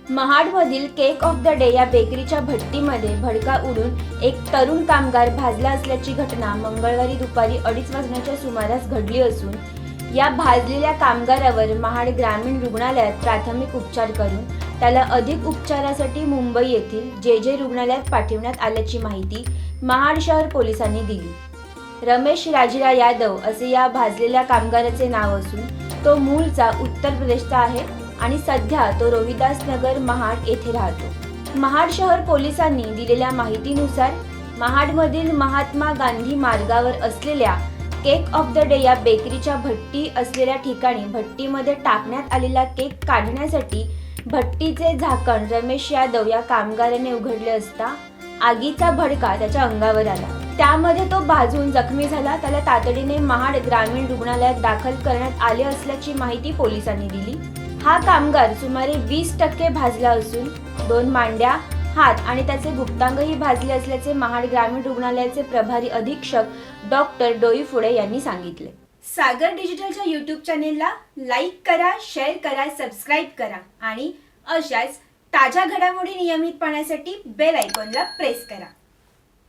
महाडमधील cake of the day या बेकरीच्या भट्टीमध्ये भडका उडून एक तरुण कामगार भाजला असल्याची घटना मंगळवारी दुपारी 2:30 वाजण्याच्या सुमारास घडली असून या भाजलेल्या कामगारावर महाड ग्रामीण रुग्णालयात प्राथमिक उपचार करून त्याला अधिक उपचारासाठी मुंबई येथील जे रुग्णालयात पाठवण्यात आल्याची माहिती महाड शहर पोलिसांनी दिली। रमेश राजीरा यादव असे या भाजलेल्या कामगाराचे नाव असून तो मूळचा उत्तर प्रदेशचा आहे आणि सध्या तो रोहिदास नगर महाड येथे राहतो। महाड शहर पोलिसांनी दिलेल्या माहितीनुसार महाडमधील महात्मा गांधी मार्गावर असलेल्या केक ऑफ द डे या बेकरीच्या भट्टी असलेल्या ठिकाणी भट्टीमध्ये टाकण्यात आलेला केक काढण्यासाठी भट्टीचे झाकण रमेश यादव या कामगाराने उघडले असता आगीचा भडका त्याच्या अंगावर आला। त्यामध्ये तो भाजून जखमी झाला। त्याला तातडीने महाड ग्रामीण रुग्णालयात दाखल करण्यात आले असल्याची माहिती पोलिसांनी दिली। हा कामगार सुमारे 20% भाजला असून 2 मांड्या, हात आणि त्याचे गुप्तांगही भाजले असल्याचे महाड ग्रामीण रुग्णालयाचे प्रभारी अधीक्षक डॉक्टर डोईफुडे यांनी सांगितले। सागर डिजिटलच्या YouTube चॅनेलला लाईक करा, शेअर करा, सबस्क्राईब करा आणि अशाच ताज्या घडामोडी नियमित पाहण्यासाठी बेल आयकॉनला प्रेस करा।